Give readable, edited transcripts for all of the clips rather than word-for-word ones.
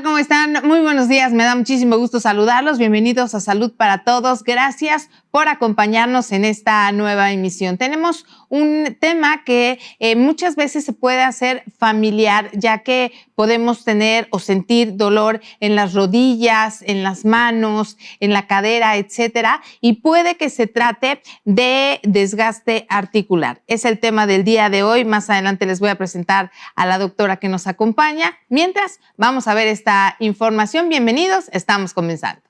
tal? ¿Cómo están? Muy buenos días, me da muchísimo gusto saludarlos. Bienvenidos a Salud para Todos. Gracias por acompañarnos en esta nueva emisión. Tenemos un tema que muchas veces se puede hacer familiar, ya que podemos tener o sentir dolor en las rodillas, en las manos, en la cadera, etcétera, y puede que se trate de desgaste articular. Es el tema del día de hoy. Más adelante les voy a presentar a la doctora que nos acompaña. Mientras, vamos a ver esta información. Bienvenidos, estamos comenzando.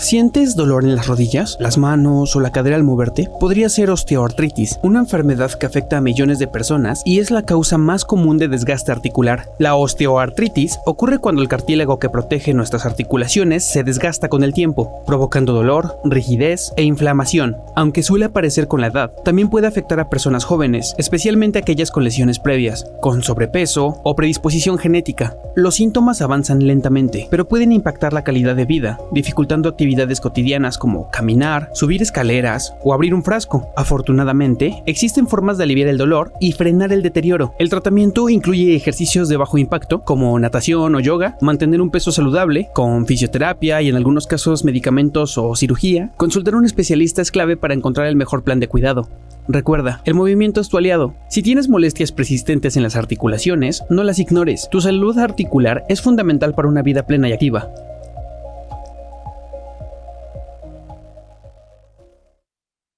¿Sientes dolor en las rodillas, las manos o la cadera al moverte? Podría ser osteoartritis, una enfermedad que afecta a millones de personas y es la causa más común de desgaste articular. La osteoartritis ocurre cuando el cartílago que protege nuestras articulaciones se desgasta con el tiempo, provocando dolor, rigidez e inflamación. Aunque suele aparecer con la edad, también puede afectar a personas jóvenes, especialmente aquellas con lesiones previas, con sobrepeso o predisposición genética. Los síntomas avanzan lentamente, pero pueden impactar la calidad de vida, dificultando actividades cotidianas como caminar, subir escaleras o abrir un frasco. Afortunadamente, existen formas de aliviar el dolor y frenar el deterioro. El tratamiento incluye ejercicios de bajo impacto como natación o yoga, mantener un peso saludable, con fisioterapia y en algunos casos medicamentos o cirugía. Consultar a un especialista es clave para encontrar el mejor plan de cuidado. Recuerda, el movimiento es tu aliado. Si tienes molestias persistentes en las articulaciones, no las ignores. Tu salud articular es fundamental para una vida plena y activa.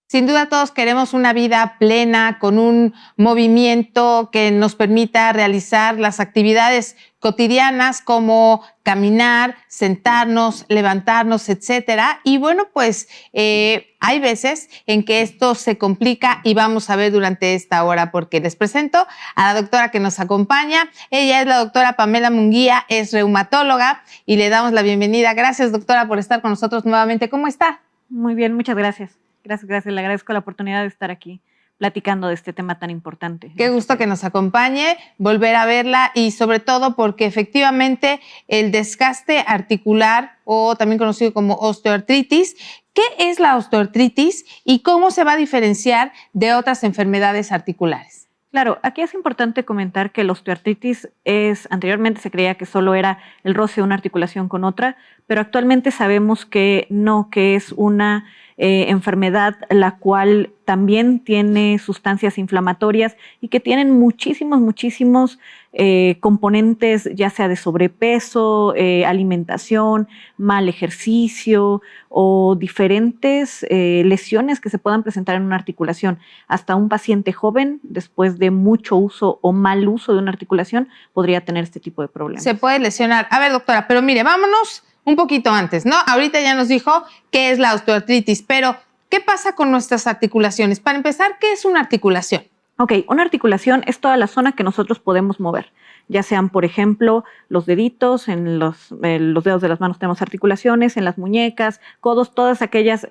Sin duda todos queremos una vida plena, con un movimiento que nos permita realizar las actividades cotidianas como caminar, sentarnos, levantarnos, etcétera. Y bueno, pues hay veces en que esto se complica y vamos a ver durante esta hora porque les presento a la doctora que nos acompaña. Ella es la doctora Pamela Munguía, es reumatóloga y le damos la bienvenida. Gracias, doctora, por estar con nosotros nuevamente. ¿Cómo está? Muy bien, muchas gracias. Gracias. Le agradezco la oportunidad de estar aquí platicando de este tema tan importante. Qué gusto que nos acompañe, volver a verla y sobre todo porque efectivamente el desgaste articular o también conocido como osteoartritis. ¿Qué es la osteoartritis y cómo se va a diferenciar de otras enfermedades articulares? Claro, aquí es importante comentar que la osteoartritis anteriormente se creía que solo era el roce de una articulación con otra, pero actualmente sabemos que no, que es una enfermedad la cual también tiene sustancias inflamatorias y que tienen muchísimos componentes, ya sea de sobrepeso, alimentación, mal ejercicio o diferentes lesiones que se puedan presentar en una articulación. Hasta un paciente joven, después de mucho uso o mal uso de una articulación, podría tener este tipo de problemas. Se puede lesionar. A ver, doctora, pero mire, vámonos un poquito antes, ¿no? Ahorita ya nos dijo qué es la osteoartritis, pero ¿qué pasa con nuestras articulaciones? Para empezar, ¿qué es una articulación? Ok, una articulación es toda la zona que nosotros podemos mover, ya sean, por ejemplo, los deditos, en los dedos de las manos tenemos articulaciones, en las muñecas, codos, todas aquellas,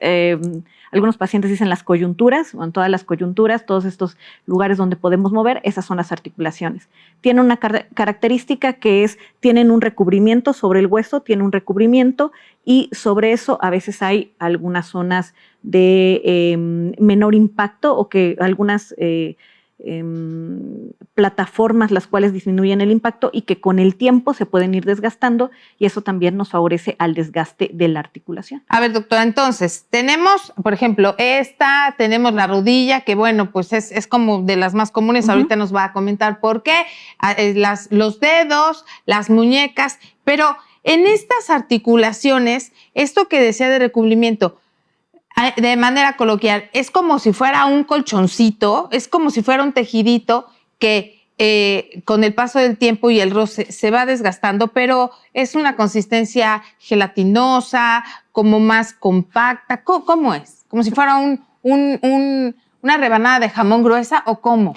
algunos pacientes dicen las coyunturas, o en todas las coyunturas, todos estos lugares donde podemos mover, esas son las articulaciones. Tienen una característica que es, tienen un recubrimiento sobre el hueso, tienen un recubrimiento y sobre eso a veces hay algunas zonas de menor impacto o que algunas plataformas las cuales disminuyen el impacto y que con el tiempo se pueden ir desgastando y eso también nos favorece al desgaste de la articulación. A ver, doctora, entonces tenemos, por ejemplo, tenemos la rodilla, que bueno, pues es como de las más comunes, ahorita nos va a comentar por qué, los dedos, las muñecas, pero en estas articulaciones, esto que decía de recubrimiento, de manera coloquial, es como si fuera un colchoncito, es como si fuera un tejidito que con el paso del tiempo y el roce se va desgastando, pero es una consistencia gelatinosa, como más compacta. ¿Cómo es? ¿Como si fuera una rebanada de jamón gruesa o cómo?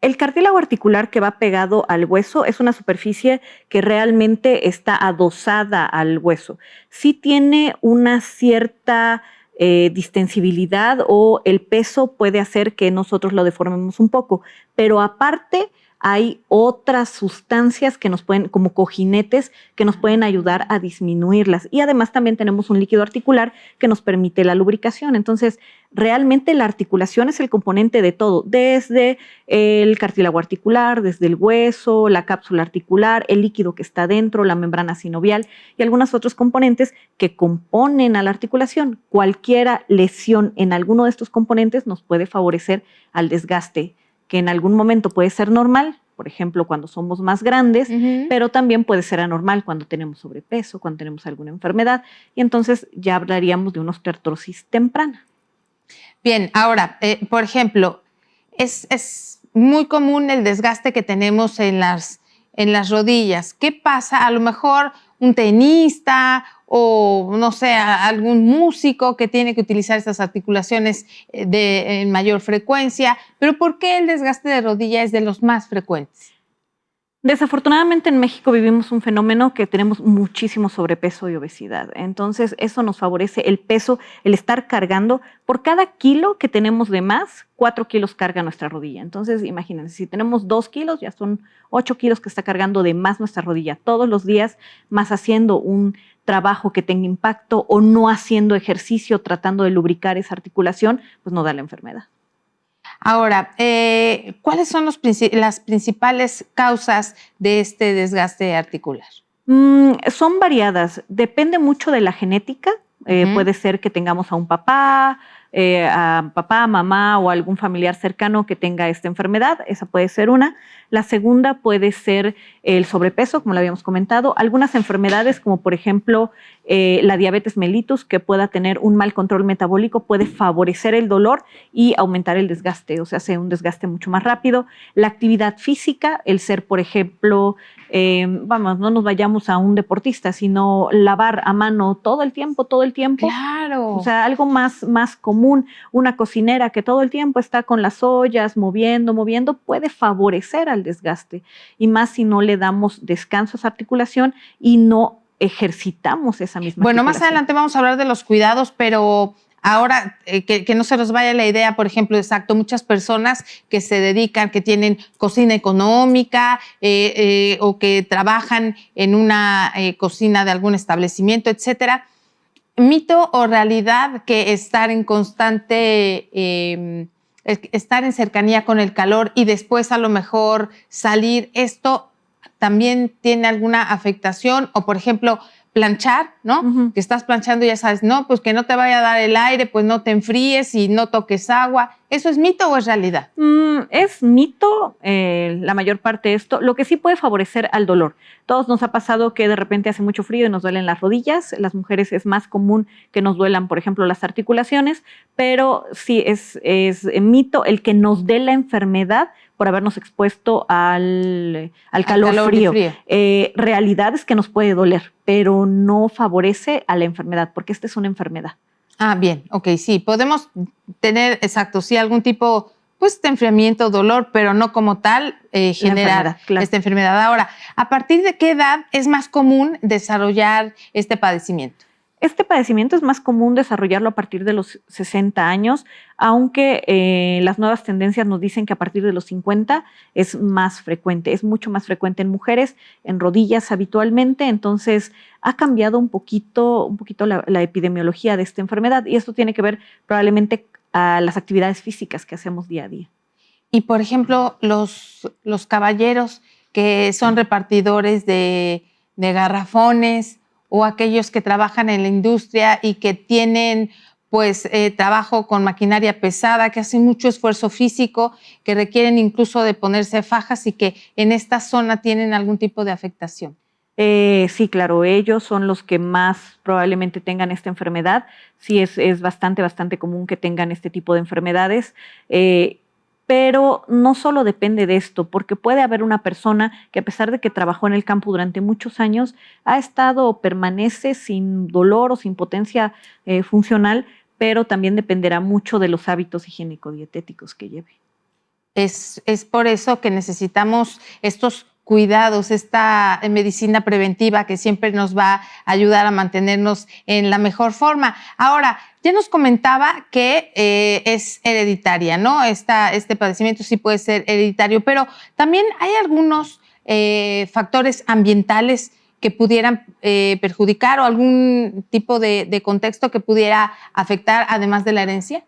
El cartílago articular que va pegado al hueso es una superficie que realmente está adosada al hueso. Sí tiene una cierta distensibilidad o el peso puede hacer que nosotros lo deformemos un poco, pero aparte hay otras sustancias que nos pueden, como cojinetes, que nos pueden ayudar a disminuirlas. Y además también tenemos un líquido articular que nos permite la lubricación. Entonces, realmente la articulación es el componente de todo, desde el cartílago articular, desde el hueso, la cápsula articular, el líquido que está dentro, la membrana sinovial y algunos otros componentes que componen a la articulación. Cualquier lesión en alguno de estos componentes nos puede favorecer al desgaste, que en algún momento puede ser normal, por ejemplo, cuando somos más grandes, pero también puede ser anormal cuando tenemos sobrepeso, cuando tenemos alguna enfermedad, y entonces ya hablaríamos de una osteoartrosis temprana. Bien, ahora, por ejemplo, es muy común el desgaste que tenemos en las rodillas. ¿Qué pasa? A lo mejor un tenista o, no sé, algún músico que tiene que utilizar estas articulaciones en mayor frecuencia. Pero ¿por qué el desgaste de rodilla es de los más frecuentes? Desafortunadamente en México vivimos un fenómeno que tenemos muchísimo sobrepeso y obesidad. Entonces eso nos favorece el peso, el estar cargando. Por cada kilo que tenemos de más, 4 kilos carga nuestra rodilla. Entonces imagínense, si tenemos 2 kilos, ya son 8 kilos que está cargando de más nuestra rodilla todos los días, más haciendo un trabajo que tenga impacto o no haciendo ejercicio, tratando de lubricar esa articulación, pues no da la enfermedad. Ahora, ¿cuáles son las principales causas de este desgaste articular? Son variadas, depende mucho de la genética. Puede ser que tengamos a papá, mamá o algún familiar cercano que tenga esta enfermedad. Esa puede ser una. La segunda puede ser el sobrepeso, como lo habíamos comentado. Algunas enfermedades, como por ejemplo la diabetes mellitus, que pueda tener un mal control metabólico, puede favorecer el dolor y aumentar el desgaste, o sea, hace un desgaste mucho más rápido. La actividad física, el ser, por ejemplo, no nos vayamos a un deportista, sino lavar a mano todo el tiempo. Claro. O sea, algo más común. Una cocinera que todo el tiempo está con las ollas, moviendo, puede favorecer al desgaste. Y más si no le damos descanso a esa articulación y no ejercitamos esa misma Bueno, articulación. más adelante vamos a hablar de los cuidados, pero ahora que no se nos vaya la idea, por ejemplo, exacto, muchas personas que se dedican, que tienen cocina económica o que trabajan en una cocina de algún establecimiento, etcétera. ¿Mito o realidad que estar en estar en cercanía con el calor y después a lo mejor salir, esto también tiene alguna afectación? O, por ejemplo, planchar, ¿no? Que estás planchando y ya sabes, no, pues que no te vaya a dar el aire, pues no te enfríes y no toques agua. ¿Eso es mito o es realidad? Es mito, la mayor parte de esto. Lo que sí puede favorecer al dolor. Todos nos ha pasado que de repente hace mucho frío y nos duelen las rodillas. Las mujeres es más común que nos duelan, por ejemplo, las articulaciones, pero sí es mito el que nos dé la enfermedad por habernos expuesto al calor frío. Realidad es que nos puede doler, pero no favorece a la enfermedad, porque esta es una enfermedad. Ah, bien, ok, sí, podemos tener, exacto, sí, algún tipo pues, de enfriamiento, dolor, pero no como tal generar esta enfermedad. Ahora, ¿a partir de qué edad es más común desarrollar este padecimiento? Este padecimiento es más común desarrollarlo a partir de los 60 años, aunque las nuevas tendencias nos dicen que a partir de los 50 es más frecuente, es mucho más frecuente en mujeres, en rodillas habitualmente. Entonces ha cambiado un poquito la epidemiología de esta enfermedad, y esto tiene que ver probablemente a las actividades físicas que hacemos día a día. Y por ejemplo, los caballeros que son repartidores de garrafones, o aquellos que trabajan en la industria y que tienen pues trabajo con maquinaria pesada, que hacen mucho esfuerzo físico, que requieren incluso de ponerse fajas y que en esta zona tienen algún tipo de afectación. Sí, claro, ellos son los que más probablemente tengan esta enfermedad. Sí, es bastante común que tengan este tipo de enfermedades. Pero no solo depende de esto, porque puede haber una persona que, a pesar de que trabajó en el campo durante muchos años, ha estado o permanece sin dolor o sin potencia funcional, pero también dependerá mucho de los hábitos higiénico-dietéticos que lleve. Es por eso que necesitamos estos cuidados, esta medicina preventiva que siempre nos va a ayudar a mantenernos en la mejor forma. Ahora, ya nos comentaba que es hereditaria, ¿no? Este padecimiento sí puede ser hereditario, pero también hay algunos factores ambientales que pudieran perjudicar o algún tipo de contexto que pudiera afectar además de la herencia.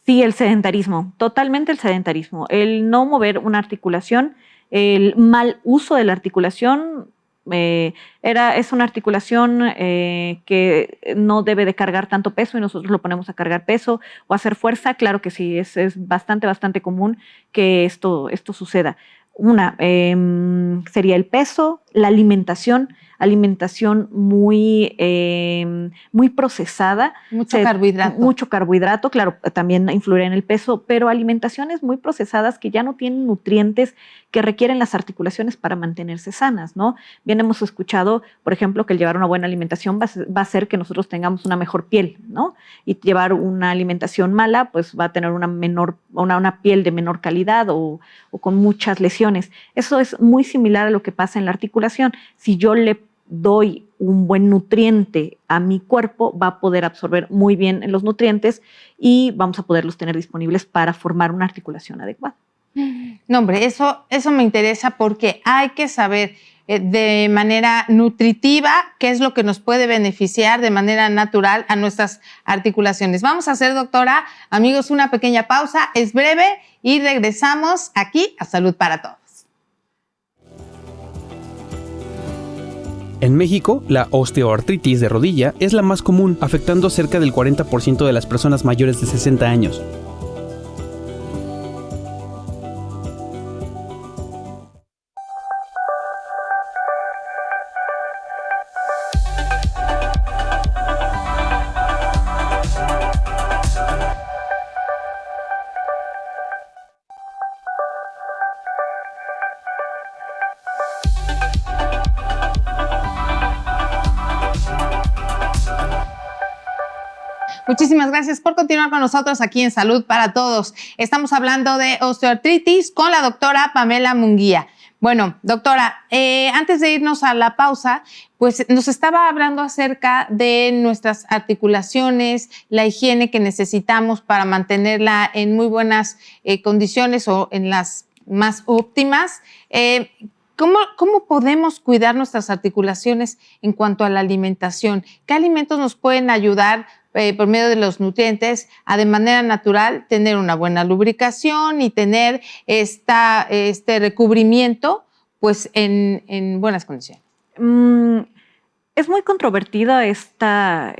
Sí, el sedentarismo, totalmente el sedentarismo. El no mover una articulación, el mal uso de la articulación, es una articulación que no debe de cargar tanto peso y nosotros lo ponemos a cargar peso o a hacer fuerza. Claro que sí, es bastante común que esto suceda. Una sería el peso, la alimentación muy procesada. Mucho carbohidrato. Mucho carbohidrato, claro, también influirá en el peso, pero alimentaciones muy procesadas que ya no tienen nutrientes que requieren las articulaciones para mantenerse sanas, ¿no? Bien hemos escuchado, por ejemplo, que el llevar una buena alimentación va a hacer que nosotros tengamos una mejor piel, ¿no? Y llevar una alimentación mala, pues va a tener una piel de menor calidad o con muchas lesiones. Eso es muy similar a lo que pasa en la articulación. Si yo le doy un buen nutriente a mi cuerpo, va a poder absorber muy bien los nutrientes y vamos a poderlos tener disponibles para formar una articulación adecuada. No, hombre, eso me interesa porque hay que saber de manera nutritiva qué es lo que nos puede beneficiar de manera natural a nuestras articulaciones. Vamos a hacer, doctora, amigos, una pequeña pausa, es breve y regresamos aquí a Salud para Todos. En México, la osteoartritis de rodilla es la más común, afectando cerca del 40% de las personas mayores de 60 años. Muchísimas gracias por continuar con nosotros aquí en Salud para Todos. Estamos hablando de osteoartritis con la doctora Pamela Munguía. Bueno, doctora, antes de irnos a la pausa, pues nos estaba hablando acerca de nuestras articulaciones, la higiene que necesitamos para mantenerla en muy buenas condiciones o en las más óptimas. ¿Cómo podemos cuidar nuestras articulaciones en cuanto a la alimentación? ¿Qué alimentos nos pueden ayudar por medio de los nutrientes a de manera natural tener una buena lubricación y tener este recubrimiento pues en buenas condiciones? Es muy controvertida esta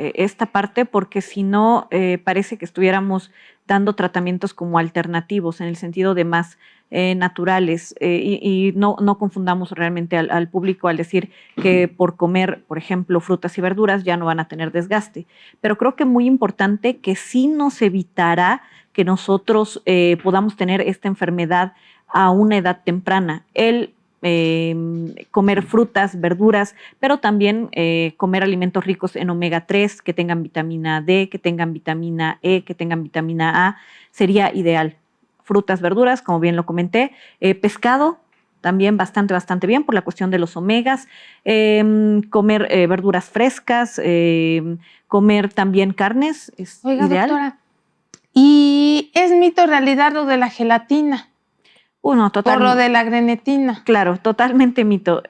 parte porque si no parece que estuviéramos dando tratamientos como alternativos en el sentido de más naturales y no confundamos realmente al público al decir que por comer, por ejemplo, frutas y verduras ya no van a tener desgaste. Pero creo que es muy importante que sí nos evitará que nosotros podamos tener esta enfermedad a una edad temprana. Comer frutas, verduras, pero también comer alimentos ricos en omega 3, que tengan vitamina D, que tengan vitamina E, que tengan vitamina A, sería ideal. Frutas, verduras, como bien lo comenté, pescado, también bastante bien por la cuestión de los omegas, comer verduras frescas, comer también carnes, es ideal. Doctora, ¿y es mito o realidad lo de la gelatina? Total, por lo de la grenetina. Claro, totalmente mito.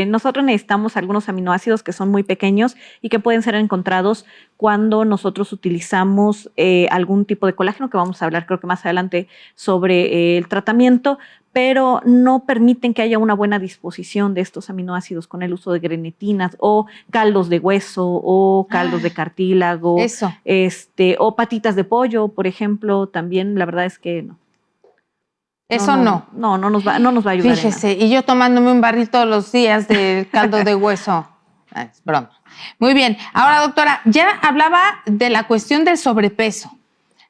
Nosotros necesitamos algunos aminoácidos que son muy pequeños y que pueden ser encontrados cuando nosotros utilizamos algún tipo de colágeno, que vamos a hablar creo que más adelante sobre el tratamiento, pero no permiten que haya una buena disposición de estos aminoácidos con el uso de grenetinas o caldos de hueso o caldos de cartílago. Eso. O patitas de pollo, por ejemplo, también la verdad es que no. Eso no. No nos va a ayudar. Fíjese, y yo tomándome un barril todos los días del caldo de hueso. Es broma. Muy bien. Ahora, doctora, ya hablaba de la cuestión del sobrepeso,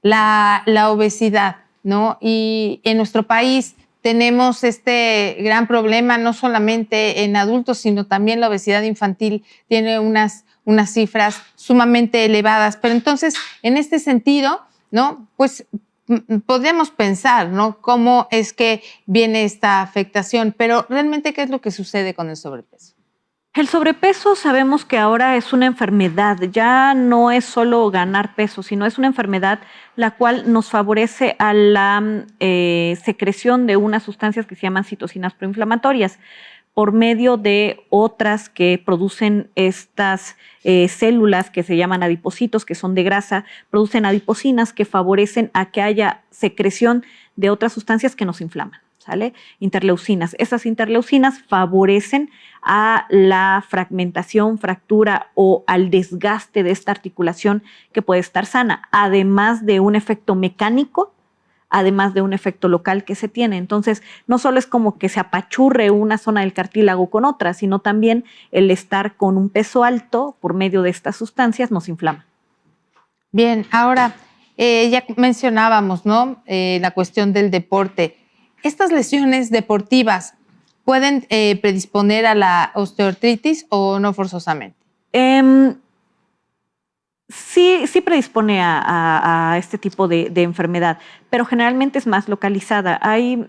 la obesidad, ¿no? Y en nuestro país tenemos este gran problema, no solamente en adultos, sino también la obesidad infantil tiene unas cifras sumamente elevadas. Pero entonces, en este sentido, ¿no? Pues podríamos pensar, ¿no? Cómo es que viene esta afectación, pero realmente, ¿qué es lo que sucede con el sobrepeso? El sobrepeso sabemos que ahora es una enfermedad, ya no es solo ganar peso, sino es una enfermedad la cual nos favorece a la secreción de unas sustancias que se llaman citocinas proinflamatorias por medio de otras que producen estas células que se llaman adipocitos, que son de grasa, producen adiposinas que favorecen a que haya secreción de otras sustancias que nos inflaman. ¿Sale? Interleucinas. Esas interleucinas favorecen a la fragmentación, fractura o al desgaste de esta articulación que puede estar sana, además de un efecto mecánico, además de un efecto local que se tiene. Entonces, no solo es como que se apachurre una zona del cartílago con otra, sino también el estar con un peso alto por medio de estas sustancias nos inflama. Bien, ahora ya mencionábamos, ¿no? La cuestión del deporte. ¿Estas lesiones deportivas pueden predisponer a la osteoartritis o no forzosamente? Sí predispone a este tipo de enfermedad, pero generalmente es más localizada. Hay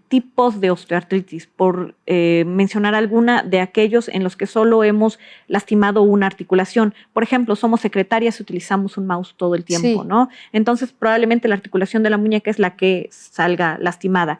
tipos de osteoartritis, por mencionar alguna de aquellos en los que solo hemos lastimado una articulación. Por ejemplo, somos secretarias y utilizamos un mouse todo el tiempo, Sí. ¿no? Entonces, probablemente la articulación de la muñeca es la que salga lastimada.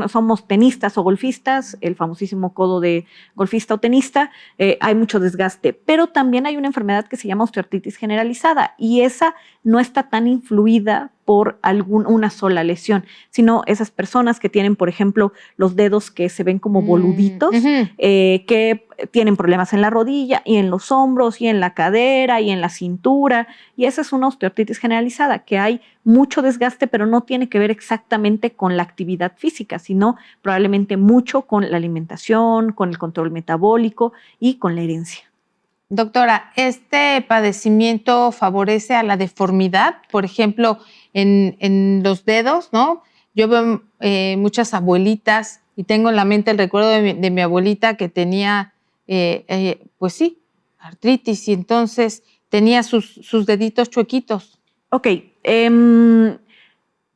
Somos tenistas o golfistas, el famosísimo codo de golfista o tenista, hay mucho desgaste, pero también hay una enfermedad que se llama osteoartritis generalizada y esa no está tan influida por una sola lesión, sino esas personas que tienen, por ejemplo, los dedos que se ven como boluditos, que tienen problemas en la rodilla y en los hombros y en la cadera y en la cintura, y esa es una osteoartritis generalizada, que hay mucho desgaste, pero no tiene que ver exactamente con la actividad física, sino probablemente mucho con la alimentación, con el control metabólico y con la herencia. Doctora, ¿este padecimiento favorece a la deformidad? Por ejemplo, en los dedos, ¿no? Yo veo muchas abuelitas y tengo en la mente el recuerdo de mi abuelita que tenía, pues sí, artritis y entonces tenía sus deditos chuequitos. Ok,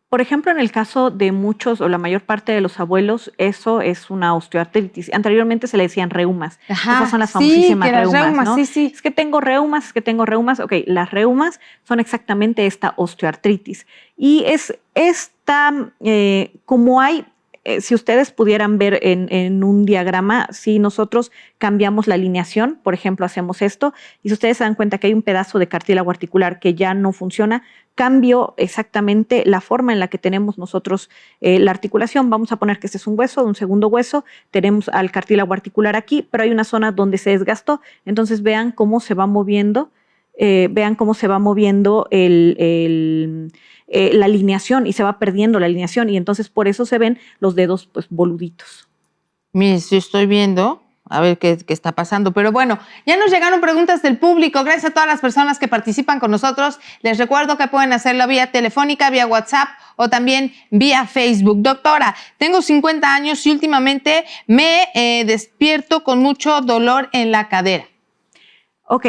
por ejemplo, en el caso de muchos o la mayor parte de los abuelos, eso es una osteoartritis. Anteriormente se le decían reumas. Ajá, Esas son las sí, famosísimas que las reumas, ¿no? sí, sí. Es que tengo reumas. Ok, las reumas son exactamente esta osteoartritis. Y es esta, como hay, si ustedes pudieran ver en un diagrama, si nosotros cambiamos la alineación, por ejemplo, hacemos esto, y si ustedes se dan cuenta que hay un pedazo de cartílago articular que ya no funciona, cambio exactamente la forma en la que tenemos nosotros la articulación. Vamos a poner que este es un hueso, un segundo hueso, tenemos al cartílago articular aquí, pero hay una zona donde se desgastó. Entonces vean cómo se va moviendo, la alineación y se va perdiendo la alineación y entonces por eso se ven los dedos pues boluditos. Mire, sí estoy viendo, a ver qué está pasando. Pero bueno, ya nos llegaron preguntas del público. Gracias a todas las personas que participan con nosotros. Les recuerdo que pueden hacerlo vía telefónica, vía WhatsApp o también vía Facebook. Doctora, tengo 50 años y últimamente me despierto con mucho dolor en la cadera. Ok,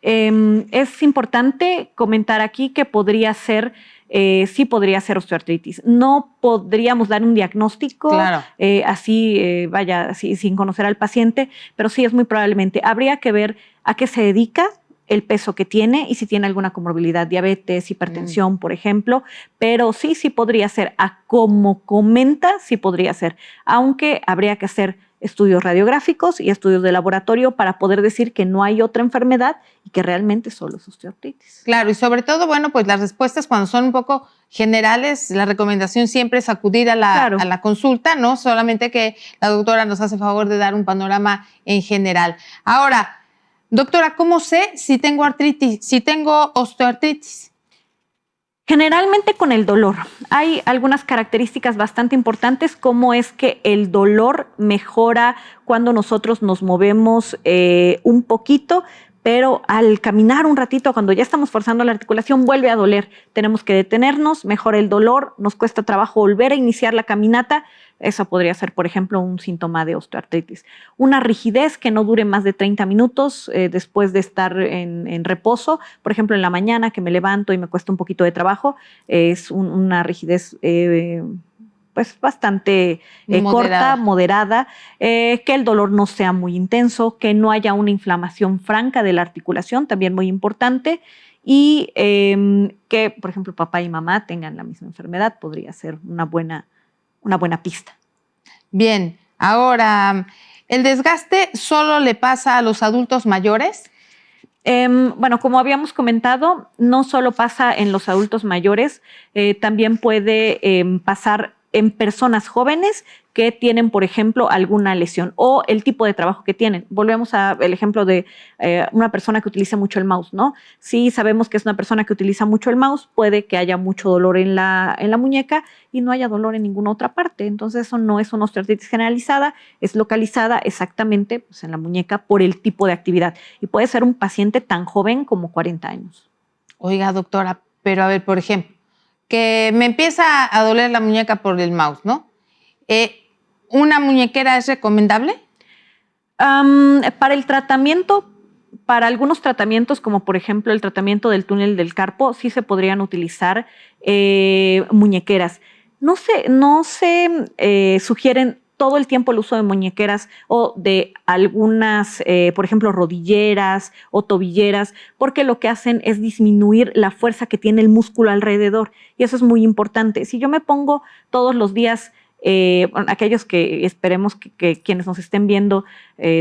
es importante comentar aquí que sí podría ser osteoartritis. No podríamos dar un diagnóstico Claro. así sin conocer al paciente, pero sí es muy probablemente. Habría que ver a qué se dedica, el peso que tiene y si tiene alguna comorbilidad, diabetes, hipertensión, por ejemplo, pero sí podría ser. A como comenta, sí podría ser, aunque habría que hacer estudios radiográficos y estudios de laboratorio para poder decir que no hay otra enfermedad y que realmente solo es osteoartritis. Claro, y sobre todo, bueno, pues las respuestas cuando son un poco generales, la recomendación siempre es acudir a la consulta, ¿no? Solamente que la doctora nos hace favor de dar un panorama en general. Ahora, doctora, ¿cómo sé si tengo artritis, si tengo osteoartritis? Generalmente con el dolor. Hay algunas características bastante importantes, como es que el dolor mejora cuando nosotros nos movemos un poquito, pero al caminar un ratito, cuando ya estamos forzando la articulación, vuelve a doler. Tenemos que detenernos, mejora el dolor, nos cuesta trabajo volver a iniciar la caminata, Eso podría ser, por ejemplo, un síntoma de osteoartritis. Una rigidez que no dure más de 30 minutos después de estar en reposo, por ejemplo, en la mañana que me levanto y me cuesta un poquito de trabajo, es una rigidez pues bastante corta, moderada, que el dolor no sea muy intenso, que no haya una inflamación franca de la articulación, también muy importante, y que, por ejemplo, papá y mamá tengan la misma enfermedad, podría ser una buena pista. Bien, ahora, ¿el desgaste solo le pasa a los adultos mayores? Bueno, como habíamos comentado, no solo pasa en los adultos mayores, también puede pasar en personas jóvenes que tienen, por ejemplo, alguna lesión o el tipo de trabajo que tienen. Volvemos al ejemplo de una persona que utiliza mucho el mouse, ¿no? Si sabemos que es una persona que utiliza mucho el mouse, puede que haya mucho dolor en la muñeca y no haya dolor en ninguna otra parte. Entonces, eso no es una osteoartritis generalizada, es localizada exactamente pues, en la muñeca por el tipo de actividad. Y puede ser un paciente tan joven como 40 años. Oiga, doctora, pero a ver, por ejemplo, que me empieza a doler la muñeca por el mouse, ¿no? ¿Una muñequera es recomendable? Para el tratamiento, para algunos tratamientos, como por ejemplo el tratamiento del túnel del carpo, sí se podrían utilizar muñequeras. No se sugieren todo el tiempo el uso de muñequeras o de algunas, por ejemplo, rodilleras o tobilleras, porque lo que hacen es disminuir la fuerza que tiene el músculo alrededor. Y eso es muy importante. Si yo me pongo todos los días, aquellos que esperemos que quienes nos estén viendo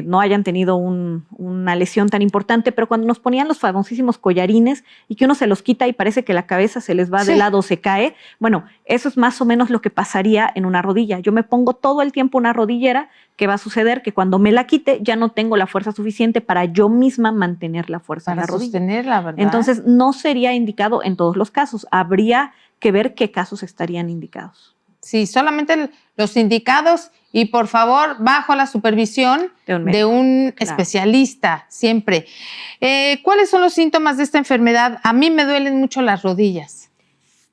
no hayan tenido una lesión tan importante, pero cuando nos ponían los famosísimos collarines y que uno se los quita y parece que la cabeza se les va de lado o se cae, bueno, eso es más o menos lo que pasaría en una rodilla. Yo me pongo todo el tiempo una rodillera, ¿qué va a suceder? Que cuando me la quite ya no tengo la fuerza suficiente para yo misma mantener la fuerza en la rodilla. Para sostenerla, ¿verdad? Entonces no sería indicado en todos los casos. Habría que ver qué casos estarían indicados. Sí, solamente los indicados y por favor bajo la supervisión de un especialista siempre. ¿Cuáles son los síntomas de esta enfermedad? A mí me duelen mucho las rodillas.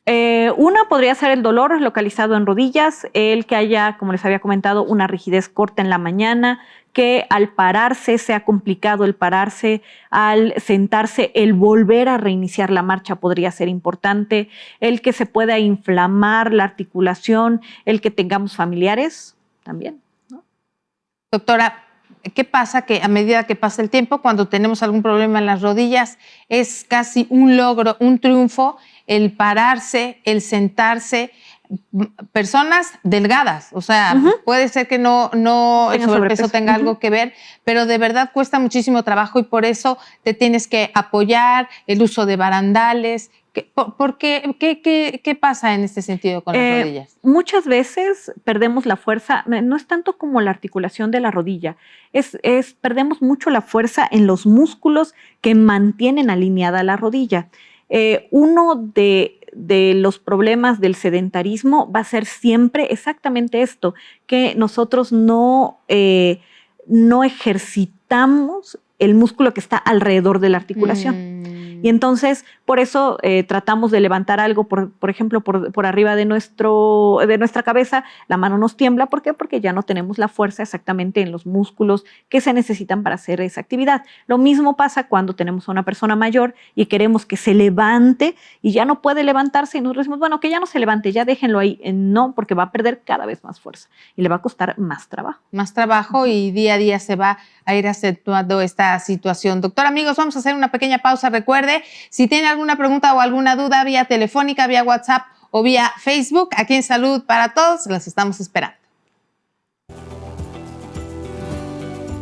Una podría ser el dolor localizado en rodillas, el que haya, como les había comentado, una rigidez corta en la mañana, que al pararse sea complicado el pararse, al sentarse el volver a reiniciar la marcha podría ser importante, el que se pueda inflamar la articulación, el que tengamos familiares también, ¿no? Doctora, ¿qué pasa? Que a medida que pasa el tiempo, cuando tenemos algún problema en las rodillas, es casi un logro, un triunfo, el pararse, el sentarse. Personas delgadas, o sea, puede ser que no el sobrepeso tenga algo que ver, pero de verdad cuesta muchísimo trabajo y por eso te tienes que apoyar, el uso de barandales. ¿Qué pasa en este sentido con las rodillas? Muchas veces perdemos la fuerza, no es tanto como la articulación de la rodilla, perdemos mucho la fuerza en los músculos que mantienen alineada la rodilla. Uno de los problemas del sedentarismo va a ser siempre exactamente esto, que nosotros no ejercitamos el músculo que está alrededor de la articulación. Y entonces, por eso tratamos de levantar algo, por ejemplo, por arriba de nuestra cabeza, la mano nos tiembla. ¿Por qué? Porque ya no tenemos la fuerza exactamente en los músculos que se necesitan para hacer esa actividad. Lo mismo pasa cuando tenemos a una persona mayor y queremos que se levante y ya no puede levantarse y nosotros decimos, bueno, que ya no se levante, ya déjenlo ahí. No, porque va a perder cada vez más fuerza y le va a costar más trabajo. Más trabajo y día a día se va a ir acentuando esta situación. Doctor, amigos, vamos a hacer una pequeña pausa. Recuerde, si tiene alguna pregunta o alguna duda vía telefónica, vía WhatsApp o vía Facebook, aquí en Salud para Todos, los estamos esperando.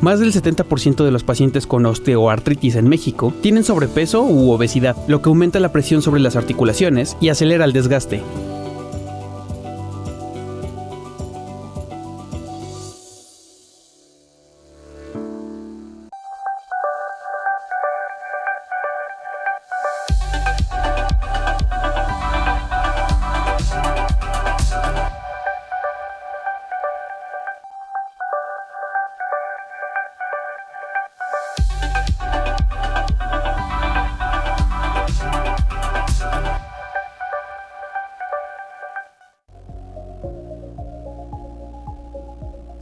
Más del 70% de los pacientes con osteoartritis en México tienen sobrepeso u obesidad, lo que aumenta la presión sobre las articulaciones y acelera el desgaste.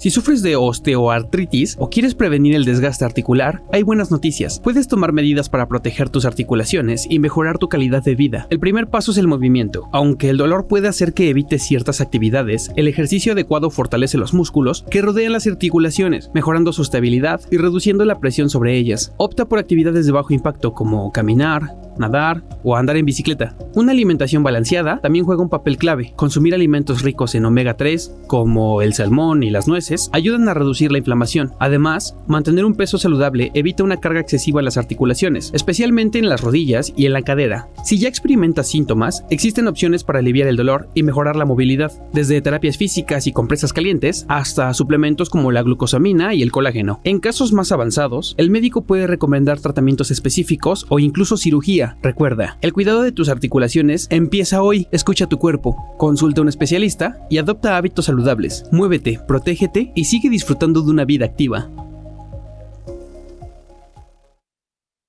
Si sufres de osteoartritis o quieres prevenir el desgaste articular, hay buenas noticias. Puedes tomar medidas para proteger tus articulaciones y mejorar tu calidad de vida. El primer paso es el movimiento. Aunque el dolor puede hacer que evites ciertas actividades, el ejercicio adecuado fortalece los músculos que rodean las articulaciones, mejorando su estabilidad y reduciendo la presión sobre ellas. Opta por actividades de bajo impacto como caminar, nadar o andar en bicicleta. Una alimentación balanceada también juega un papel clave. Consumir alimentos ricos en omega 3, como el salmón y las nueces, ayudan a reducir la inflamación. Además, mantener un peso saludable evita una carga excesiva en las articulaciones, especialmente en las rodillas y en la cadera. Si ya experimentas síntomas, existen opciones para aliviar el dolor y mejorar la movilidad, desde terapias físicas y compresas calientes hasta suplementos como la glucosamina y el colágeno. En casos más avanzados, el médico puede recomendar tratamientos específicos o incluso cirugía. Recuerda, el cuidado de tus articulaciones empieza hoy. Escucha tu cuerpo, consulta a un especialista y adopta hábitos saludables. Muévete, protégete y sigue disfrutando de una vida activa.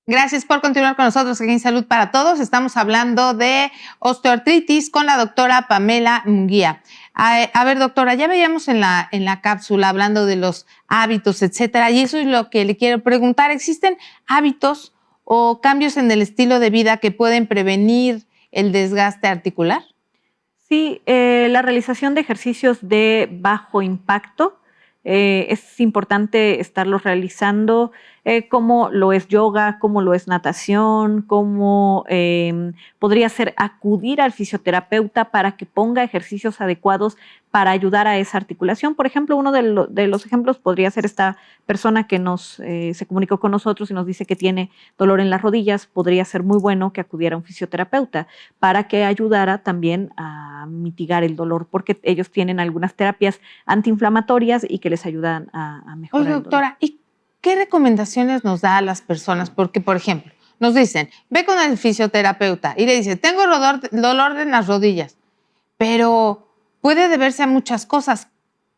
Gracias por continuar con nosotros aquí en Salud para Todos. Estamos hablando de osteoartritis con la doctora Pamela Munguía. A ver, doctora, ya veíamos en la cápsula hablando de los hábitos, etcétera, y eso es lo que le quiero preguntar. ¿Existen hábitos o cambios en el estilo de vida que pueden prevenir el desgaste articular? Sí, la realización de ejercicios de bajo impacto es importante estarlos realizando, como lo es yoga, como lo es natación, como podría ser acudir al fisioterapeuta para que ponga ejercicios adecuados para ayudar a esa articulación. Por ejemplo, uno de los ejemplos podría ser esta persona que se comunicó con nosotros y nos dice que tiene dolor en las rodillas. Podría ser muy bueno que acudiera a un fisioterapeuta para que ayudara también a mitigar el dolor, porque ellos tienen algunas terapias antiinflamatorias y que les ayudan a mejorar. Oye, doctora, ¿y qué recomendaciones nos da a las personas? Porque, por ejemplo, nos dicen, ve con el fisioterapeuta y le dice, tengo dolor en las rodillas, pero puede deberse a muchas cosas.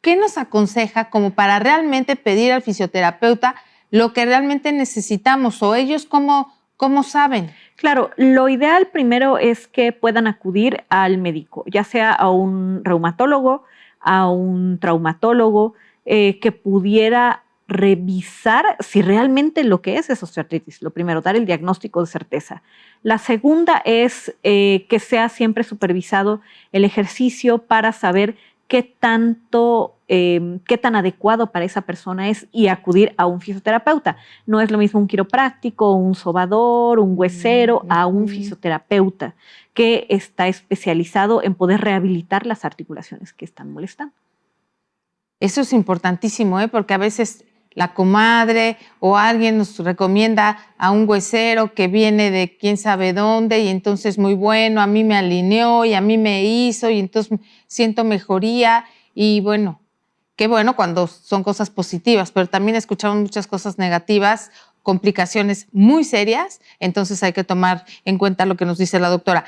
¿Qué nos aconseja como para realmente pedir al fisioterapeuta lo que realmente necesitamos? ¿O ellos cómo saben? Claro, lo ideal primero es que puedan acudir al médico, ya sea a un reumatólogo, a un traumatólogo, que pudiera revisar si realmente lo que es osteoartritis. Lo primero, dar el diagnóstico de certeza. La segunda es que sea siempre supervisado el ejercicio para saber qué tan adecuado para esa persona es y acudir a un fisioterapeuta. No es lo mismo un quiropráctico, un sobador, un huesero, a un fisioterapeuta que está especializado en poder rehabilitar las articulaciones que están molestando. Eso es importantísimo, porque a veces la comadre o alguien nos recomienda a un huesero que viene de quién sabe dónde y entonces muy bueno, a mí me alineó y a mí me hizo y entonces siento mejoría y bueno, qué bueno cuando son cosas positivas, pero también escuchamos muchas cosas negativas, complicaciones muy serias, entonces hay que tomar en cuenta lo que nos dice la doctora.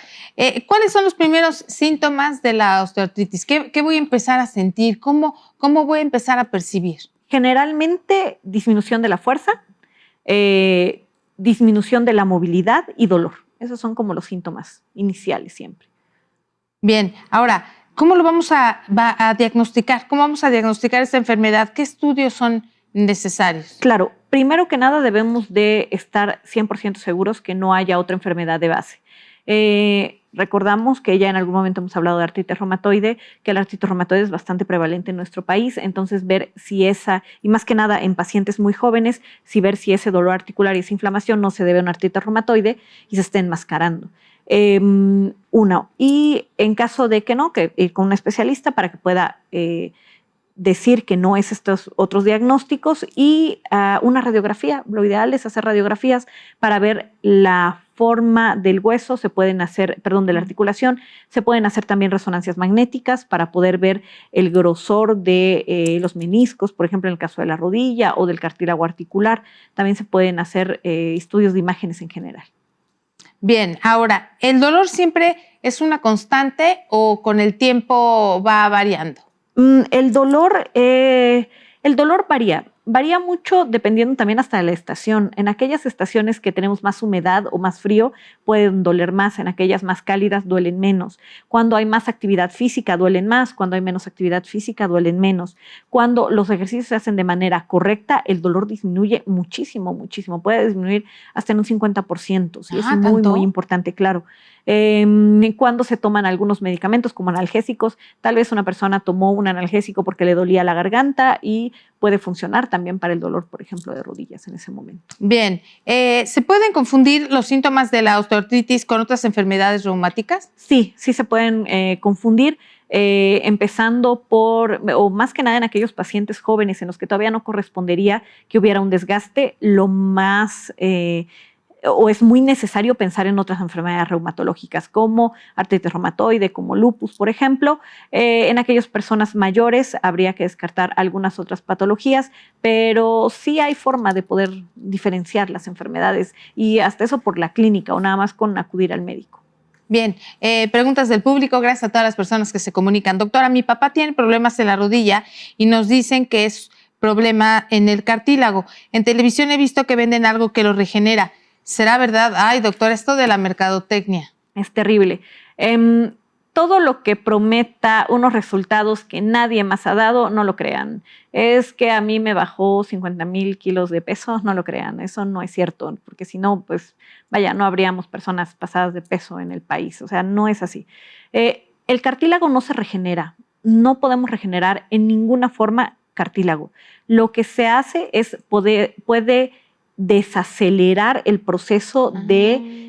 ¿Cuáles son los primeros síntomas de la osteoartritis? ¿Qué voy a empezar a sentir? ¿Cómo voy a empezar a percibir? Generalmente disminución de la fuerza, disminución de la movilidad y dolor. Esos son como los síntomas iniciales siempre. Bien, ahora, ¿cómo lo vamos a diagnosticar? ¿Cómo vamos a diagnosticar esta enfermedad? ¿Qué estudios son necesarios? Claro, primero que nada debemos de estar 100% seguros que no haya otra enfermedad de base. Recordamos que ya en algún momento hemos hablado de artritis reumatoide, que la artritis reumatoide es bastante prevalente en nuestro país, entonces ver si y más que nada en pacientes muy jóvenes, ver si ese dolor articular y esa inflamación no se debe a una artritis reumatoide y se esté enmascarando. Y en caso de que no, que ir con un especialista para que pueda decir que no es estos otros diagnósticos y una radiografía. Lo ideal es hacer radiografías para ver la forma del hueso, de la articulación, se pueden hacer también resonancias magnéticas para poder ver el grosor de los meniscos, por ejemplo, en el caso de la rodilla o del cartílago articular. También se pueden hacer estudios de imágenes en general. Bien, ahora, ¿el dolor siempre es una constante o con el tiempo va variando? El dolor varía. Varía mucho dependiendo también hasta de la estación. En aquellas estaciones que tenemos más humedad o más frío pueden doler más, en aquellas más cálidas duelen menos. Cuando hay más actividad física duelen más, cuando hay menos actividad física duelen menos. Cuando los ejercicios se hacen de manera correcta, el dolor disminuye muchísimo, muchísimo. Puede disminuir hasta en un 50%. Sí, es muy, ¿tanto? muy importante, claro. Cuando se toman algunos medicamentos como analgésicos, tal vez una persona tomó un analgésico porque le dolía la garganta y puede funcionar también para el dolor, por ejemplo, de rodillas en ese momento. Bien, ¿se pueden confundir los síntomas de la osteoartritis con otras enfermedades reumáticas? Sí, sí se pueden confundir. Empezando por, o más que nada en aquellos pacientes jóvenes en los que todavía no correspondería que hubiera un desgaste, lo más o es muy necesario pensar en otras enfermedades reumatológicas como artritis reumatoide, como lupus, por ejemplo. En aquellas personas mayores habría que descartar algunas otras patologías, pero sí hay forma de poder diferenciar las enfermedades y hasta eso por la clínica o nada más con acudir al médico. Bien, preguntas del público, gracias a todas las personas que se comunican. Doctora, mi papá tiene problemas en la rodilla y nos dicen que es problema en el cartílago. En televisión he visto que venden algo que lo regenera. ¿Será verdad? Ay, doctora, esto de la mercadotecnia. Es terrible. Todo lo que prometa unos resultados que nadie más ha dado, no lo crean. Es que a mí me bajó 50,000 kilos de peso, no lo crean. Eso no es cierto, porque si no, pues vaya, no habríamos personas pasadas de peso en el país. O sea, no es así. El cartílago no se regenera. No podemos regenerar en ninguna forma cartílago. Lo que se hace es puede desacelerar el proceso de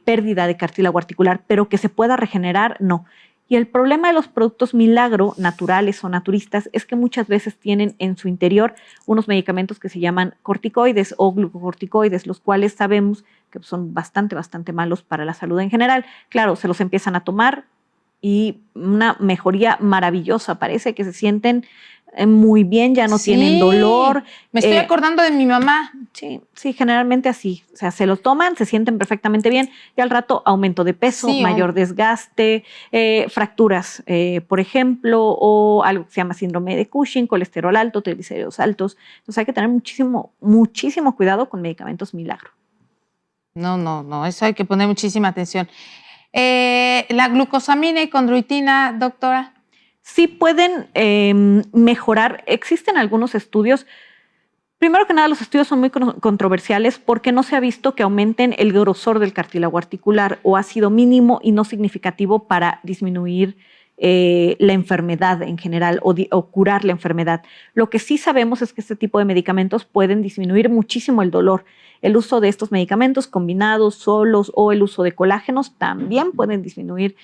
pérdida de cartílago articular, pero que se pueda regenerar, no. Y el problema de los productos milagro, naturales o naturistas, es que muchas veces tienen en su interior unos medicamentos que se llaman corticoides o glucocorticoides, los cuales sabemos que son bastante, bastante malos para la salud en general. Claro, se los empiezan a tomar y una mejoría maravillosa, parece que se sienten muy bien, ya no tienen dolor. Me estoy acordando de mi mamá. Sí, sí, generalmente así. O sea, se los toman, se sienten perfectamente bien y al rato aumento de peso, mayor desgaste, fracturas, por ejemplo, o algo que se llama síndrome de Cushing, colesterol alto, triglicéridos altos. Entonces hay que tener muchísimo, muchísimo cuidado con medicamentos milagro. No, eso hay que poner muchísima atención. La glucosamina y condroitina, doctora. Sí pueden mejorar. Existen algunos estudios. Primero que nada, los estudios son muy controversiales porque no se ha visto que aumenten el grosor del cartílago articular o ha sido mínimo y no significativo para disminuir la enfermedad en general o curar la enfermedad. Lo que sí sabemos es que este tipo de medicamentos pueden disminuir muchísimo el dolor. El uso de estos medicamentos combinados, solos o el uso de colágenos también pueden disminuir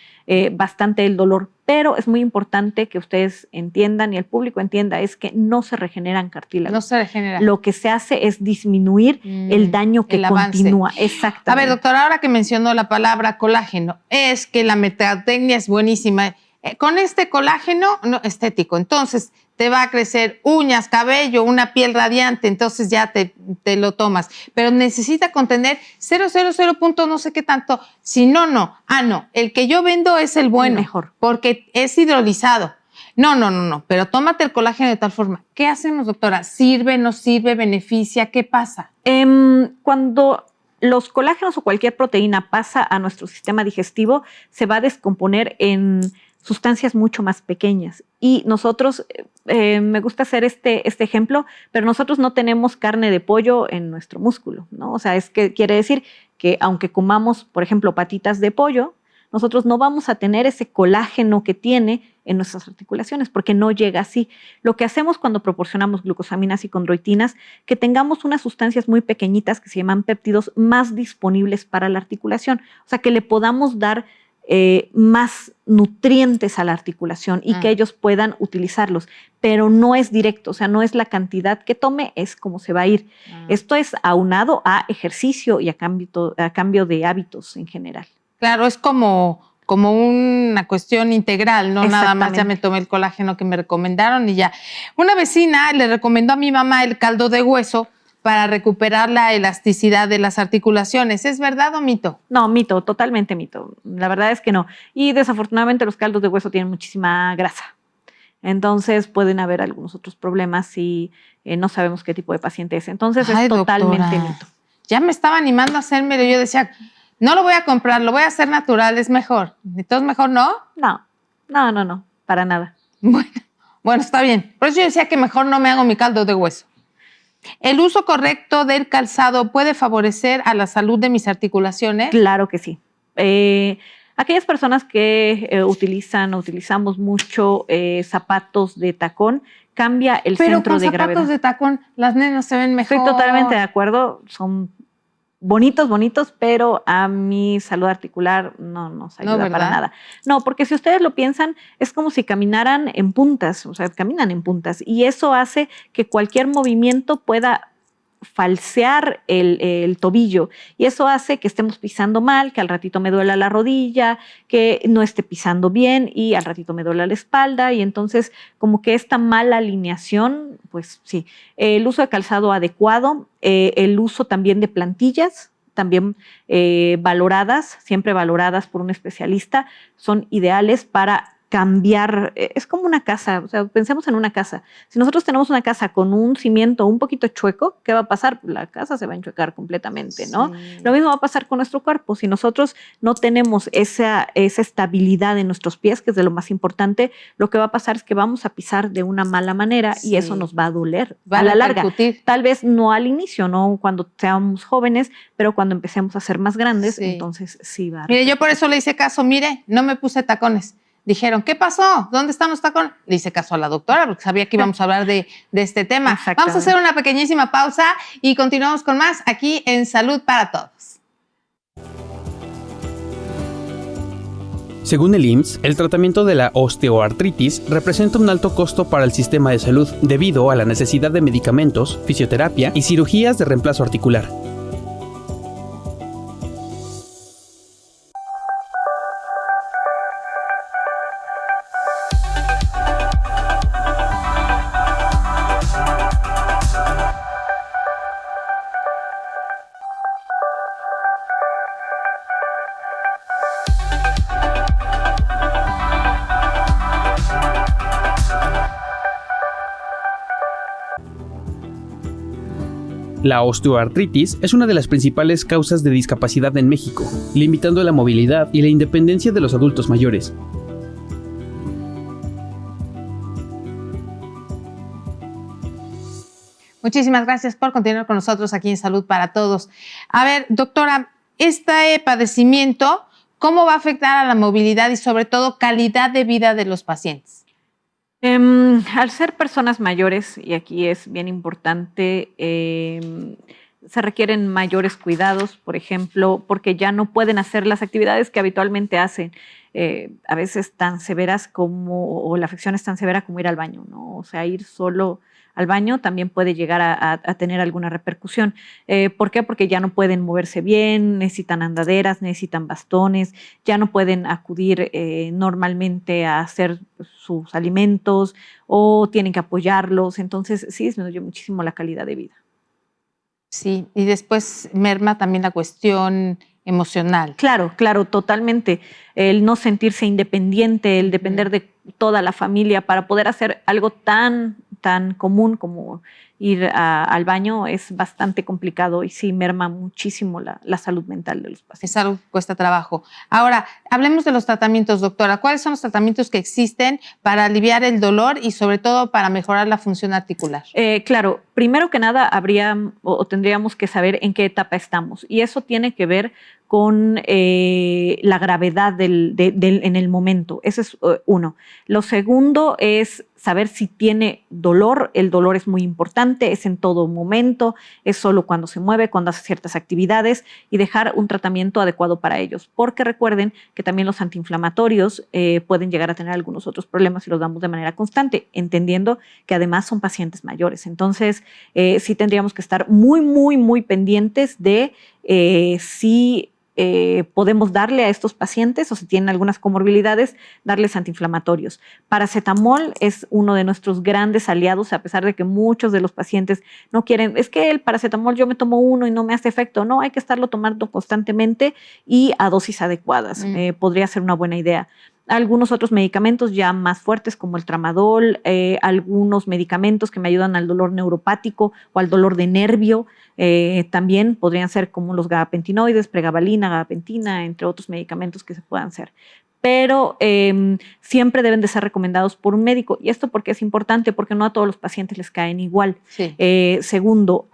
bastante el dolor, pero es muy importante que ustedes entiendan y el público entienda es que no se regeneran cartílagos. No se regenera. Lo que se hace es disminuir el daño que continúa. Exactamente. A ver, doctora, ahora que mencionó la palabra colágeno, es que la mercadotecnia es buenísima. Con este colágeno estético, entonces te va a crecer uñas, cabello, una piel radiante, entonces ya te lo tomas. Pero necesita contener 000 punto no sé qué tanto. Si no. No, el que yo vendo es el bueno. Mejor. Porque es hidrolizado. No, pero tómate el colágeno de tal forma. ¿Qué hacemos, doctora? ¿Sirve, no sirve, beneficia? ¿Qué pasa? Cuando los colágenos o cualquier proteína pasa a nuestro sistema digestivo, se va a descomponer en sustancias mucho más pequeñas. Y nosotros, me gusta hacer este ejemplo, pero nosotros no tenemos carne de pollo en nuestro músculo, ¿no? O sea, es que quiere decir que aunque comamos, por ejemplo, patitas de pollo, nosotros no vamos a tener ese colágeno que tiene en nuestras articulaciones, porque no llega así. Lo que hacemos cuando proporcionamos glucosaminas y condroitinas, que tengamos unas sustancias muy pequeñitas que se llaman péptidos más disponibles para la articulación, o sea, que le podamos dar más nutrientes a la articulación y que ellos puedan utilizarlos, pero no es directo, o sea, no es la cantidad que tome, es como se va a ir. Esto es aunado a ejercicio y a cambio de hábitos en general. Claro, es como una cuestión integral, no nada más ya me tomé el colágeno que me recomendaron y ya. Una vecina le recomendó a mi mamá el caldo de hueso para recuperar la elasticidad de las articulaciones. ¿Es verdad o mito? No, mito, totalmente mito. La verdad es que no. Y desafortunadamente los caldos de hueso tienen muchísima grasa. Entonces pueden haber algunos otros problemas si no sabemos qué tipo de paciente es. Entonces Ay, es totalmente doctora, mito. ya me estaba animando a hacérmelo. Yo decía, no lo voy a comprar, lo voy a hacer natural, es mejor. Entonces, mejor no. No, para nada. Bueno, está bien. Por eso yo decía que mejor no me hago mi caldo de hueso. ¿El uso correcto del calzado puede favorecer a la salud de mis articulaciones? Claro que sí. Aquellas personas que utilizamos mucho zapatos de tacón, cambia el centro de gravedad. Pero con zapatos de tacón las nenas se ven mejor. Estoy totalmente de acuerdo. Son bonitos, pero a mi salud articular no nos ayuda para nada. No, porque si ustedes lo piensan, es como si caminaran en puntas, o sea, caminan en puntas, y eso hace que cualquier movimiento pueda falsear el tobillo, y eso hace que estemos pisando mal, que al ratito me duela la rodilla, que no esté pisando bien y al ratito me duela la espalda, y entonces como que esta mala alineación, pues sí, el uso de calzado adecuado, el uso también de plantillas, también valoradas, siempre valoradas por un especialista, son ideales para cambiar. Es como una casa, o sea, pensemos en una casa. Si nosotros tenemos una casa con un cimiento un poquito chueco, ¿qué va a pasar? La casa se va a enchuecar completamente, ¿no? Sí. Lo mismo va a pasar con nuestro cuerpo. Si nosotros no tenemos esa estabilidad en nuestros pies, que es de lo más importante, lo que va a pasar es que vamos a pisar de una mala manera y eso nos va a doler a la larga. Tal vez no al inicio, no cuando seamos jóvenes, pero cuando empecemos a ser más grandes, entonces sí va a... Mire, yo por eso le hice caso. Mire, no me puse tacones. Dijeron, ¿qué pasó? ¿Dónde están los tacones? Le hice caso a la doctora porque sabía que íbamos a hablar de este tema. Vamos a hacer una pequeñísima pausa y continuamos con más aquí en Salud para Todos. Según el IMSS, el tratamiento de la osteoartritis representa un alto costo para el sistema de salud debido a la necesidad de medicamentos, fisioterapia y cirugías de reemplazo articular. La osteoartritis es una de las principales causas de discapacidad en México, limitando la movilidad y la independencia de los adultos mayores. Muchísimas gracias por continuar con nosotros aquí en Salud para Todos. A ver, doctora, este padecimiento, ¿cómo va a afectar a la movilidad y sobre todo calidad de vida de los pacientes? Al ser personas mayores, y aquí es bien importante, se requieren mayores cuidados, por ejemplo, porque ya no pueden hacer las actividades que habitualmente hacen, a veces tan severas como, o la afección es tan severa como ir al baño, ¿no? O sea, ir solo al baño también puede llegar a tener alguna repercusión. ¿Por qué? Porque ya no pueden moverse bien, necesitan andaderas, necesitan bastones, ya no pueden acudir normalmente a hacer sus alimentos o tienen que apoyarlos. Entonces, sí, disminuye muchísimo la calidad de vida. Sí, y después merma también la cuestión emocional. Claro, totalmente. El no sentirse independiente, el depender de toda la familia para poder hacer algo tan común como ir al baño es bastante complicado y sí merma muchísimo la salud mental de los pacientes. Es algo que cuesta trabajo. Ahora, hablemos de los tratamientos, doctora. ¿Cuáles son los tratamientos que existen para aliviar el dolor y sobre todo para mejorar la función articular? Claro, primero que nada tendríamos que saber en qué etapa estamos y eso tiene que ver con la gravedad en el momento. Ese es uno. Lo segundo es saber si tiene dolor. El dolor es muy importante, es en todo momento, es solo cuando se mueve, cuando hace ciertas actividades y dejar un tratamiento adecuado para ellos. Porque recuerden que también los antiinflamatorios pueden llegar a tener algunos otros problemas si los damos de manera constante, entendiendo que además son pacientes mayores. Entonces, sí tendríamos que estar muy pendientes de si podemos darle a estos pacientes o si tienen algunas comorbilidades, darles antiinflamatorios. Paracetamol es uno de nuestros grandes aliados, a pesar de que muchos de los pacientes no quieren, es que el paracetamol yo me tomo uno y no me hace efecto. No, hay que estarlo tomando constantemente y a dosis adecuadas. Podría ser una buena idea. algunos otros medicamentos ya más fuertes como el tramadol, algunos medicamentos que me ayudan al dolor neuropático o al dolor de nervio, también podrían ser como los gabapentinoides, pregabalina, gabapentina, entre otros medicamentos que se puedan ser. Pero siempre deben de ser recomendados por un médico. ¿Y esto por qué es importante? Porque no a todos los pacientes les caen igual. Sí. Segundo,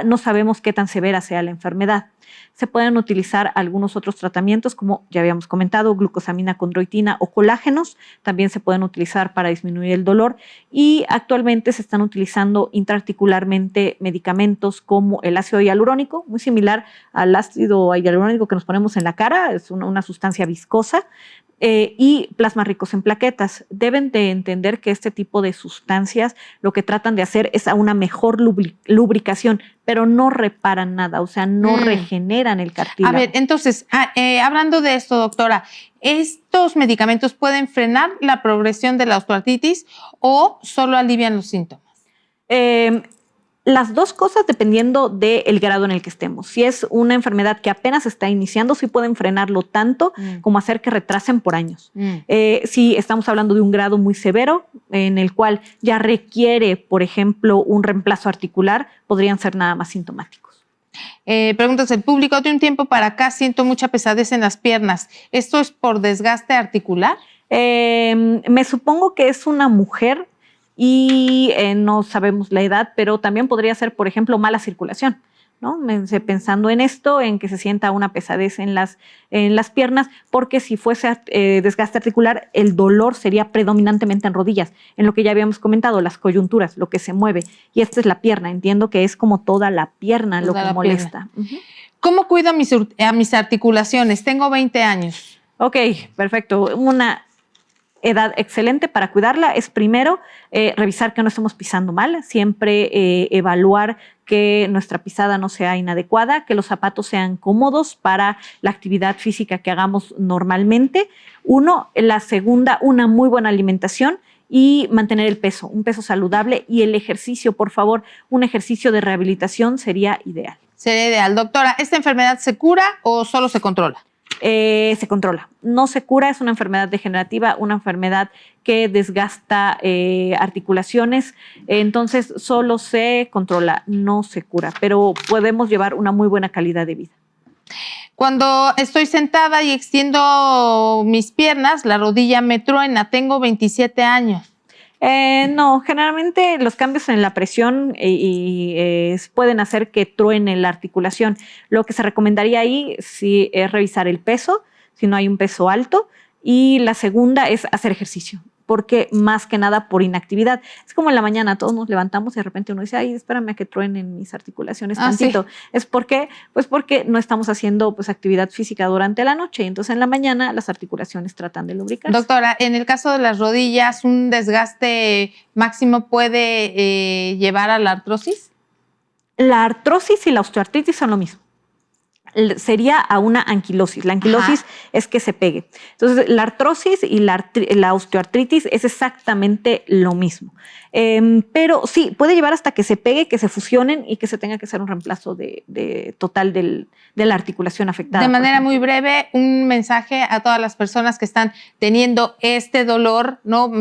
no sabemos qué tan severa sea la enfermedad. Se pueden utilizar algunos otros tratamientos, como ya habíamos comentado, glucosamina chondroitina o colágenos. También se pueden utilizar para disminuir el dolor. Y actualmente se están utilizando intraarticularmente medicamentos como el ácido hialurónico, muy similar al ácido hialurónico que nos ponemos en la cara, es una sustancia viscosa. Y plasmas ricos en plaquetas. Deben de entender que este tipo de sustancias lo que tratan de hacer es a una mejor lubricación, pero no reparan nada, o sea, no regeneran el cartílago. A ver, entonces, hablando de esto, doctora, ¿estos medicamentos pueden frenar la progresión de la osteoartritis o solo alivian los síntomas? Las dos cosas dependiendo del grado en el que estemos. Si es una enfermedad que apenas está iniciando, sí pueden frenarlo tanto como hacer que retrasen por años. Si estamos hablando de un grado muy severo, en el cual ya requiere, por ejemplo, un reemplazo articular, podrían ser nada más sintomáticos. Preguntas del público. De un tiempo para acá siento mucha pesadez en las piernas. ¿Esto es por desgaste articular? Me supongo que es una mujer y no sabemos la edad, pero también podría ser, por ejemplo, mala circulación, ¿no? Pensando en esto, en que se sienta una pesadez en las piernas, porque si fuese desgaste articular, el dolor sería predominantemente en rodillas, en lo que ya habíamos comentado, las coyunturas, lo que se mueve. Y esta es la pierna, entiendo que es como toda la pierna lo que molesta. ¿Cómo cuido a mis articulaciones? Tengo 20 años. Ok, perfecto. Una edad excelente para cuidarla es primero revisar que no estemos pisando mal, siempre evaluar que nuestra pisada no sea inadecuada, que los zapatos sean cómodos para la actividad física que hagamos normalmente. La segunda, una muy buena alimentación y mantener el peso, un peso saludable, y el ejercicio, por favor, un ejercicio de rehabilitación sería ideal. Sería ideal. Doctora, ¿esta enfermedad se cura o solo se controla? Se controla. No se cura, es una enfermedad degenerativa, una enfermedad que desgasta articulaciones, entonces solo se controla, no se cura, pero podemos llevar una muy buena calidad de vida. Cuando estoy sentada y extiendo mis piernas, la rodilla me truena. Tengo 27 años. No, generalmente los cambios en la presión pueden hacer que truene la articulación. Lo que se recomendaría ahí sí es revisar el peso, si no hay un peso alto, y la segunda es hacer ejercicio, porque más que nada por inactividad. Es como en la mañana, todos nos levantamos y de repente uno dice, ay, espérame a que truenen mis articulaciones tantito. ¿Sí? ¿Es por qué? Pues porque no estamos haciendo actividad física durante la noche, y entonces en la mañana las articulaciones tratan de lubricarse. Doctora, en el caso de las rodillas, ¿un desgaste máximo puede llevar a la artrosis? La artrosis y la osteoartritis son lo mismo. Sería a una anquilosis. La anquilosis es que se pegue. Entonces, la artrosis y la osteoartritis es exactamente lo mismo. Pero sí, puede llevar hasta que se pegue, que se fusionen y que se tenga que hacer un reemplazo total de la articulación afectada. De manera muy breve, un mensaje a todas las personas que están teniendo este dolor, ¿no?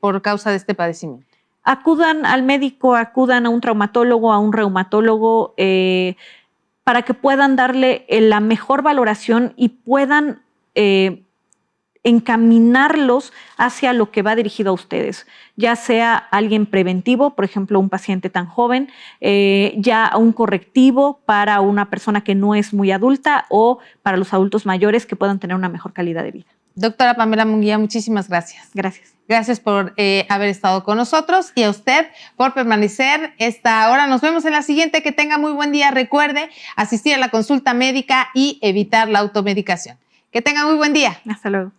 Por causa de este padecimiento. Acudan al médico, acudan a un traumatólogo, a un reumatólogo, para que puedan darle la mejor valoración y puedan encaminarlos hacia lo que va dirigido a ustedes, ya sea alguien preventivo, por ejemplo, un paciente tan joven, ya un correctivo para una persona que no es muy adulta, o para los adultos mayores que puedan tener una mejor calidad de vida. Doctora Pamela Munguía, muchísimas gracias. Gracias. Gracias por haber estado con nosotros, y a usted por permanecer esta hora. Nos vemos en la siguiente. Que tenga muy buen día. Recuerde asistir a la consulta médica y evitar la automedicación. Que tenga muy buen día. Hasta luego.